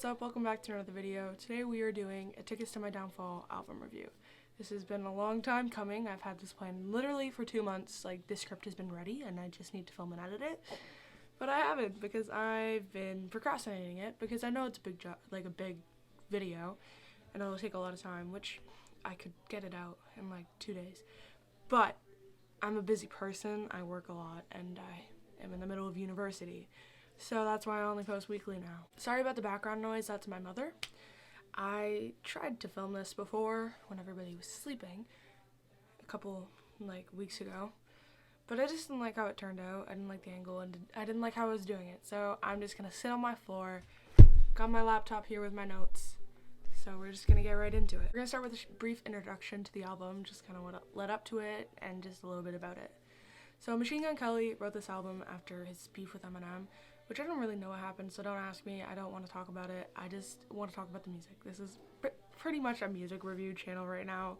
what's up? Welcome back to another video. Today we are doing a Tickets to My Downfall album review. This has been a long time coming. I've had this plan literally for 2 months. Like, this script has been ready and I just need to film and edit it. But I haven't because I've been procrastinating it because I know it's a big job, like a big video, and it'll take a lot of time, which I could get it out in like 2 days. But I'm a busy person, I work a lot, and I am in the middle of university. So that's why I only post weekly now. Sorry about the background noise, that's my mother. I tried to film this before when everybody was sleeping a couple weeks ago, but I just didn't like how it turned out. I didn't like the angle and I didn't like how I was doing it. So I'm just gonna sit on my floor, got my laptop here with my notes. So we're just gonna get right into it. We're gonna start with a brief introduction to the album, just kind of what led up to it and just a little bit about it. So Machine Gun Kelly wrote this album after his beef with Eminem, which I don't really know what happened, so don't ask me. I don't want to talk about it. I just want to talk about the music. This is pretty much a music review channel right now.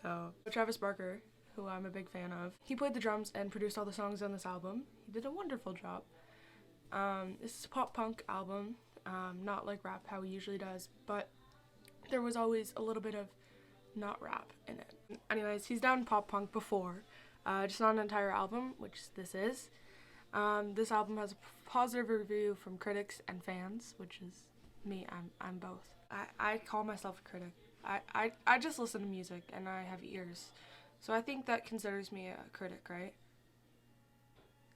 So Travis Barker, who I'm a big fan of, he played the drums and produced all the songs on this album. He did a wonderful job. This is a pop punk album, not like rap how he usually does, but there was always a little bit of not rap in it. Anyways, he's done pop punk before, just not an entire album, which this is. This album has a positive review from critics and fans, which is me. I'm both. I call myself a critic. I just listen to music and I have ears, so I think that considers me a critic, right?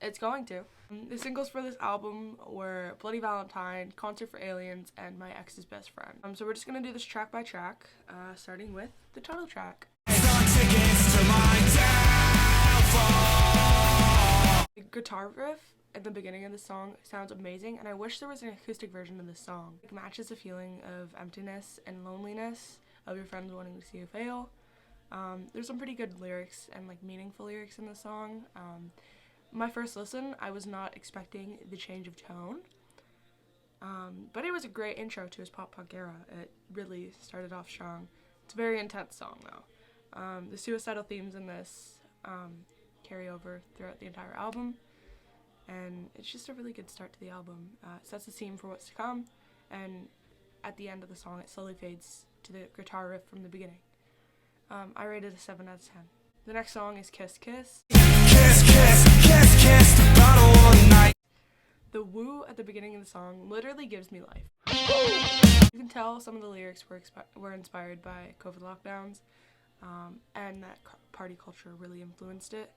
It's going to. The singles for this album were Bloody Valentine, Concert for Aliens, and My Ex's Best Friend. So we're just gonna do this track by track, starting with the title track. The guitar riff at the beginning of the song sounds amazing, and I wish there was an acoustic version of this song. It matches the feeling of emptiness and loneliness of your friends wanting to see you fail. There's some pretty good lyrics and meaningful lyrics in the song. My first listen, I was not expecting the change of tone, but it was a great intro to his pop punk era. It really started off strong. It's a very intense song though. The suicidal themes in this carry over throughout the entire album, and it's just a really good start to the album. It sets the scene for what's to come, and at the end of the song it slowly fades to the guitar riff from the beginning. I rated a 7 out of 10. The next song is Kiss Kiss. Kiss, kiss, kiss, kiss, the bottle all night. The woo at the beginning of the song literally gives me life. You can tell some of the lyrics were inspired by COVID lockdowns, and that party culture really influenced it.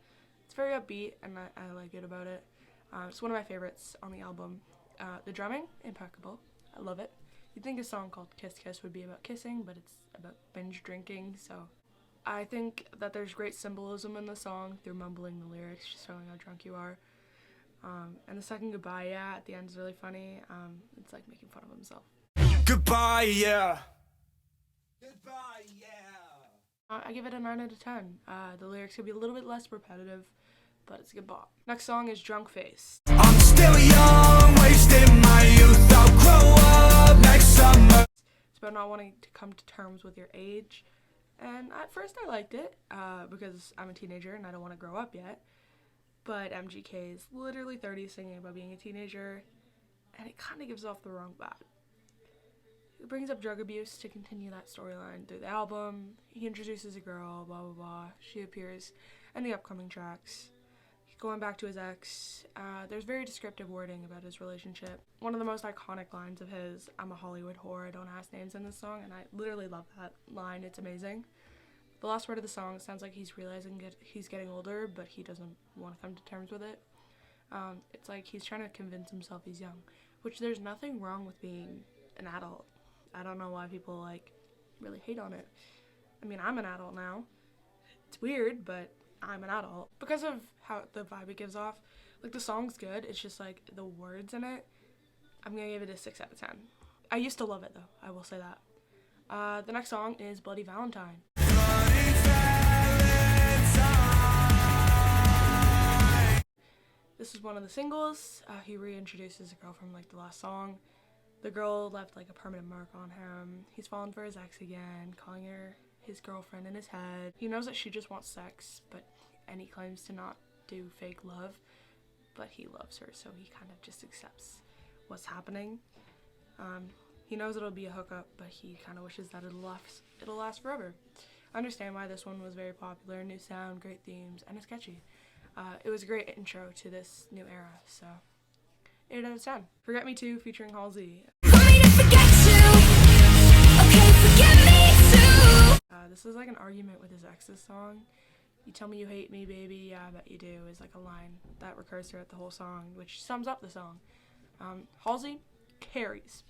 It's very upbeat, and I like it about it. It's one of my favorites on the album. The drumming, impeccable. I love it. You'd think a song called Kiss Kiss would be about kissing, but it's about binge drinking, so I think that there's great symbolism in the song through mumbling the lyrics, just showing how drunk you are. And the second goodbye, yeah, at the end is really funny. It's like making fun of himself. Goodbye, yeah. Goodbye, yeah. I give it a 9 out of 10. The lyrics could be a little bit less repetitive, but it's a good bop. Next song is Drunk Face. I'm still young, wasting my youth. I'll grow up next summer. It's about not wanting to come to terms with your age. And at first I liked it, because I'm a teenager and I don't want to grow up yet. But MGK is literally 30 singing about being a teenager, and it kind of gives off the wrong vibe. It brings up drug abuse to continue that storyline through the album. He introduces a girl, blah blah blah. She appears in the upcoming tracks. Going back to his ex, there's very descriptive wording about his relationship. One of the most iconic lines of his, "I'm a Hollywood whore, I don't ask names," in this song, and I literally love that line. It's amazing. The last word of the song sounds like he's realizing he's getting older, but he doesn't want to come to terms with it. It's like he's trying to convince himself he's young, which there's nothing wrong with being an adult. I don't know why people really hate on it. I mean, I'm an adult now. It's weird, but I'm an adult. Because of how the vibe it gives off, the song's good, it's just the words in it, I'm gonna give it a 6 out of 10. I used to love it though, I will say that. The next song is Bloody Valentine. Bloody Valentine. This is one of the singles. He reintroduces a girl from the last song. The girl left a permanent mark on him. He's fallen for his ex again, calling her his girlfriend in his head. He knows that she just wants sex, and he claims to not do fake love, but he loves her, so he kind of just accepts what's happening. He knows it'll be a hookup, but he kind of wishes that it'll last forever. I understand why this one was very popular. New sound, great themes, and it's catchy. It was a great intro to this new era, so 8 out of 10. Forget Me Too featuring Halsey. This is like an argument with his ex's song. You tell me you hate me, baby, yeah, I bet you do, is like a line that recurs throughout the whole song, which sums up the song. Halsey carries.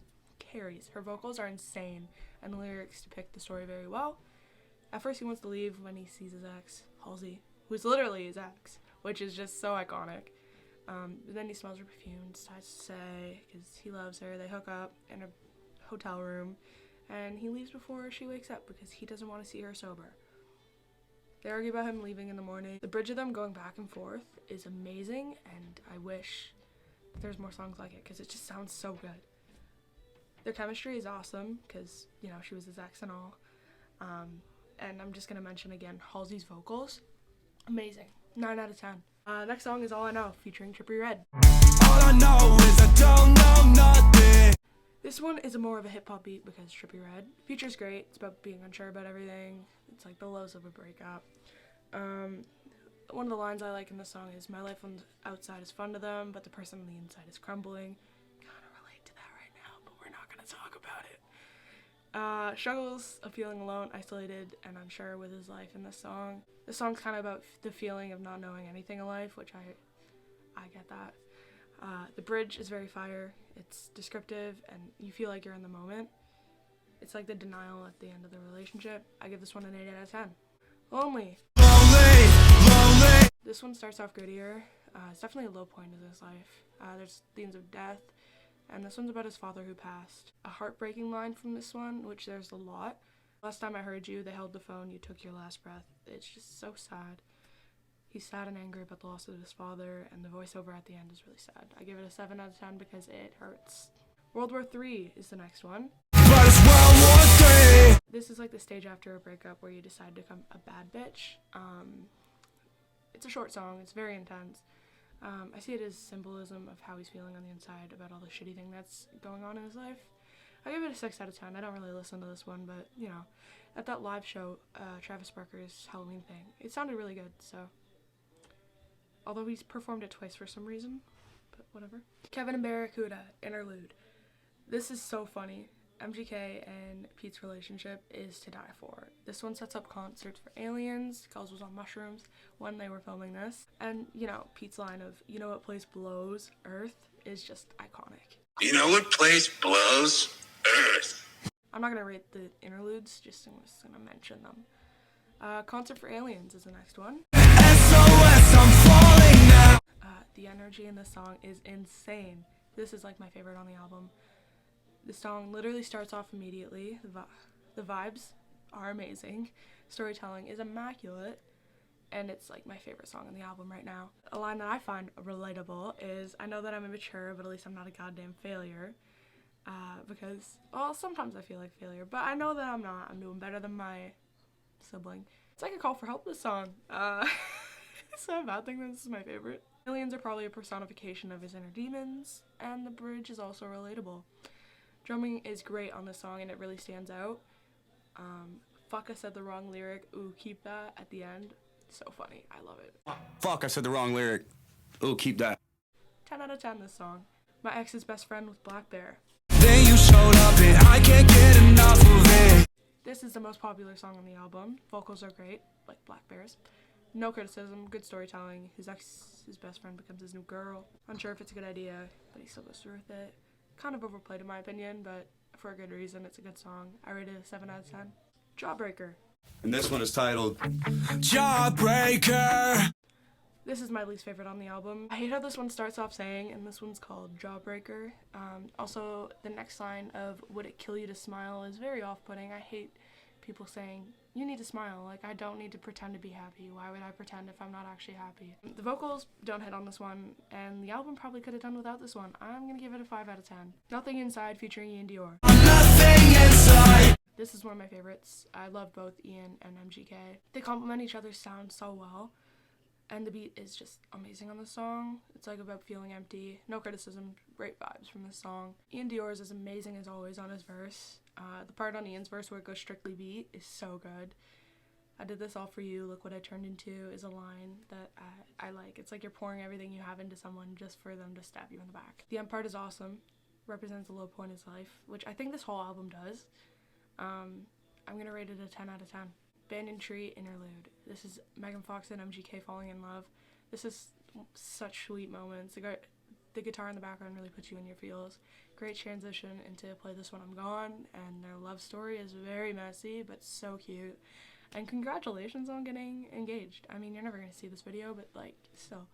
Her vocals are insane, and the lyrics depict the story very well. At first he wants to leave when he sees his ex, Halsey, who's literally his ex, which is just so iconic. But then he smells her perfume and decides to stay because he loves her. They hook up in a hotel room, and he leaves before she wakes up because he doesn't want to see her sober. They argue about him leaving in the morning. The bridge of them going back and forth is amazing, and I wish there's more songs like it because it just sounds so good. Their chemistry is awesome because, you know, she was his ex and all. And I'm just going to mention again, Halsey's vocals, amazing. 9 out of 10. Next song is All I Know, featuring Trippie Redd. All I know is I don't know nothing. This one is more of a hip-hop beat because Trippie Redd. Feature's great. It's about being unsure about everything. It's like the lows of a breakup. One of the lines I like in the song is, my life on the outside is fun to them, but the person on the inside is crumbling. Kind of relate to that right now, but we're not going to talk about it. Struggles of feeling alone, isolated, and unsure with his life in this song. The song's kind of about the feeling of not knowing anything in life, which I get that. The bridge is very fire. It's descriptive, and you feel like you're in the moment. It's like the denial at the end of the relationship. I give this one an 8 out of 10. Lonely. This one starts off grittier. It's definitely a low point in his life. There's themes of death, and this one's about his father who passed. A heartbreaking line from this one, which there's a lot. Last time I heard you, they held the phone, you took your last breath. It's just so sad. He's sad and angry about the loss of his father, and the voiceover at the end is really sad. I give it a 7 out of 10 because it hurts. WWIII is the next one. This is like the stage after a breakup where you decide to become a bad bitch. It's a short song, it's very intense. I see it as symbolism of how he's feeling on the inside about all the shitty thing that's going on in his life. I give it a 6 out of 10. I don't really listen to this one, but, you know, at that live show, Travis Barker's Halloween thing, it sounded really good, so. Although he's performed it twice for some reason, but whatever. Kevin and Barracuda, Interlude. This is so funny. MGK and Pete's relationship is to die for. This one sets up concerts for aliens. Kells was on mushrooms when they were filming this. And, you know, Pete's line of, you know what place blows? Earth, is just iconic. You know what place blows? Earth. I'm not going to rate the interludes, I'm just going to mention them. Concert for Aliens is the next one. SOS, I'm falling now. The energy in this song is insane. This is like my favorite on the album. The song literally starts off immediately. The vibes are amazing. Storytelling is immaculate. And it's like my favorite song on the album right now. A line that I find relatable is, I know that I'm immature, but at least I'm not a goddamn failure. Because, well, sometimes I feel like failure, but I know that I'm not. I'm doing better than my sibling. It's like a call for help, this song. It's not a bad thing that this is my favorite. Aliens are probably a personification of his inner demons, and the bridge is also relatable. Drumming is great on this song, and it really stands out. Fuck, I said the wrong lyric. Ooh, keep that at the end. So funny. I love it. Fuck, I said the wrong lyric. Ooh, keep that. 10 out of 10 this song. My ex's best friend with Blackbear. Then you showed up and I can't get enough of it. This is the most popular song on the album. Vocals are great, like Blackbear's. No criticism, good storytelling. His best friend becomes his new girl. Unsure if it's a good idea, but he still goes through with it. Kind of overplayed in my opinion, but for a good reason. It's a good song. I rate it a 7 out of 10. Jawbreaker. And this one is titled Jawbreaker. This is my least favorite on the album. I hate how this one starts off saying, and this one's called Jawbreaker. Also, the next line of, would it kill you to smile, is very off-putting. I hate people saying, you need to smile. Like, I don't need to pretend to be happy. Why would I pretend if I'm not actually happy? The vocals don't hit on this one, and the album probably could have done without this one. I'm gonna give it a 5 out of 10. Nothing Inside featuring Iann Dior. Nothing inside. This is one of my favorites. I love both Iann and MGK. They complement each other's sound so well. And the beat is just amazing on the song. It's like about feeling empty. No criticism, great vibes from this song. Iann Dior's is amazing as always on his verse. The part on Iann's verse where it goes strictly beat is so good. I did this all for you, look what I turned into is a line that I like. It's like you're pouring everything you have into someone just for them to stab you in the back. The end part is awesome. Represents a low point in his life, which I think this whole album does. I'm gonna rate it a 10 out of 10. Banyan Tree interlude. This is Megan Fox and MGK falling in love. This is such sweet moments. The guitar in the background really puts you in your feels. Great transition into Play This When I'm Gone, and their love story is very messy but so cute. And congratulations on getting engaged. I mean, you're never gonna see this video, but like, still,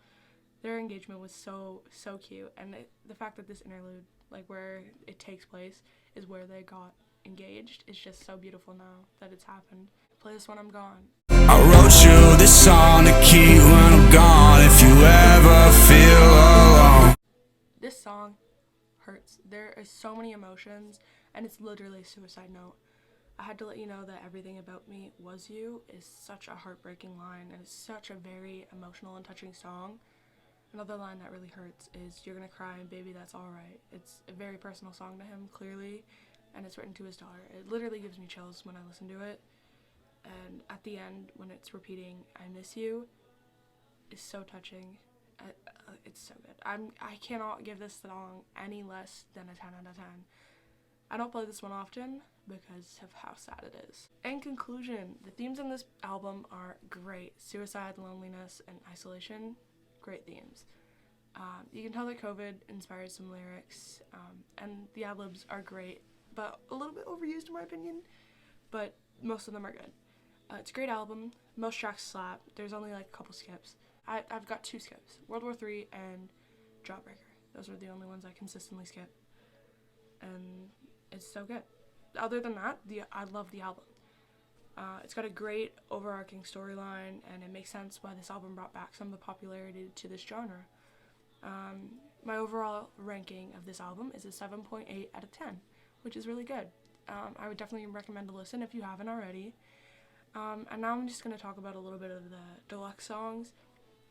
their engagement was so cute. And the fact that this interlude, like where it takes place, is where they got engaged is just so beautiful now that it's happened. Play This When I'm Gone. I wrote you this song to keep when I'm gone. If you ever feel alone. This song hurts. There are so many emotions, and it's literally a suicide note. I had to let you know that everything about me was you is such a heartbreaking line, and it's such a very emotional and touching song. Another line that really hurts is you're gonna cry and baby that's alright. It's a very personal song to him, clearly, and it's written to his daughter. It literally gives me chills when I listen to it. And at the end, when it's repeating I miss you, is so touching. It's so good. I cannot give this song any less than a 10 out of 10. I don't play this one often because of how sad it is. In conclusion, the themes in this album are great. Suicide, loneliness, and isolation, great themes. You can tell that COVID inspired some lyrics, and the ad-libs are great, but a little bit overused in my opinion, but most of them are good. It's a great album. Most tracks slap. There's only like a couple skips. I've got 2 skips, WWIII and Jawbreaker. Those are the only ones I consistently skip, and it's so good. Other than that, I love the album. It's got a great overarching storyline, and it makes sense why this album brought back some of the popularity to this genre. My overall ranking of this album is a 7.8 out of 10, which is really good. I would definitely recommend to listen if you haven't already. And now I'm just going to talk about a little bit of the deluxe songs,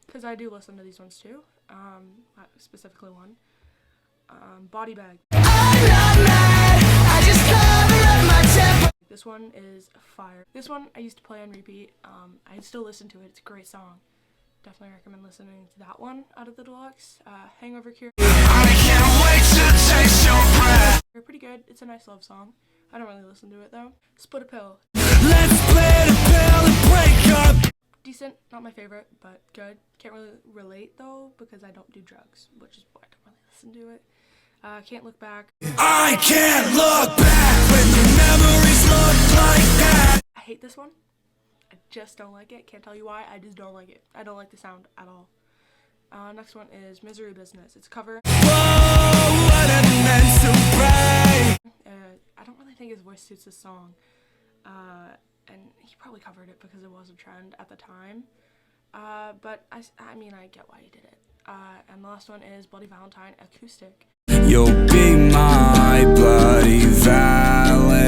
because I do listen to these ones too, specifically one. Body Bag. This one is fire. This one I used to play on repeat. I still listen to it. It's a great song. Definitely recommend listening to that one out of the deluxe. Hangover Cure. I can't wait to taste your breath. They're pretty good. It's a nice love song. I don't really listen to it though. Split a Pill. Let's split a pill and break up. Decent, not my favorite, but good. Can't really relate though because I don't do drugs, which is why I don't really listen to it. Can't Look Back. I can't look back when the memories look like that. I hate this one. I just don't like it. Can't tell you why. I just don't like it. I don't like the sound at all. Next one is Misery Business. It's a cover. Whoa, what a mental break. I don't really think his voice suits this song. And he probably covered it because it was a trend at the time. But I mean, I get why he did it. And the last one is Bloody Valentine Acoustic. You'll be my bloody valentine.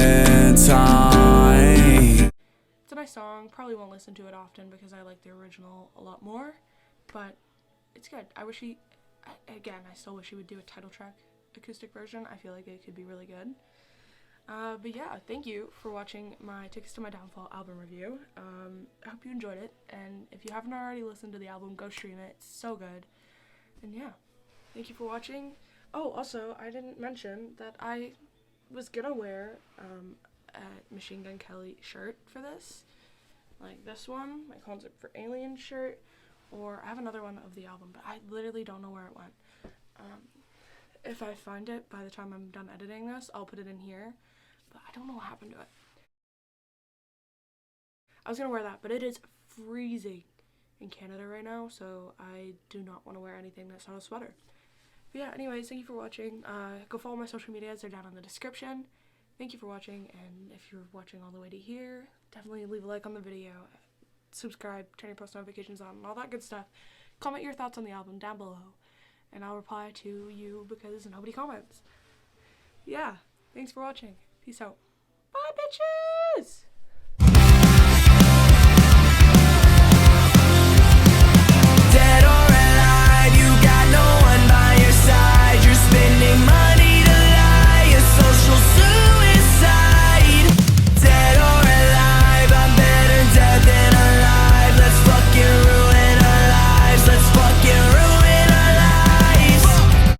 It's a nice song. Probably won't listen to it often because I like the original a lot more. But it's good. I still wish he would do a title track acoustic version. I feel like it could be really good. But yeah, thank you for watching my Tickets to My Downfall album review. I hope you enjoyed it, and if you haven't already listened to the album, go stream it. It's so good. And yeah, thank you for watching. Oh, also, I didn't mention that I was gonna wear a Machine Gun Kelly shirt for this. Like this one, my Concert for Aliens shirt, or I have another one of the album, but I literally don't know where it went. If I find it by the time I'm done editing this, I'll put it in here, but I don't know what happened to it. I was gonna wear that, but it is freezing in Canada right now, so I do not want to wear anything that's not a sweater. But yeah, anyways, thank you for watching. Go follow my social medias, they're down in the description. Thank you for watching, and if you're watching all the way to here, definitely leave a like on the video, subscribe, turn your post notifications on, and all that good stuff. Comment your thoughts on the album down below, and I'll reply to you because nobody comments. Yeah, thanks for watching. Peace out. Bye, bitches!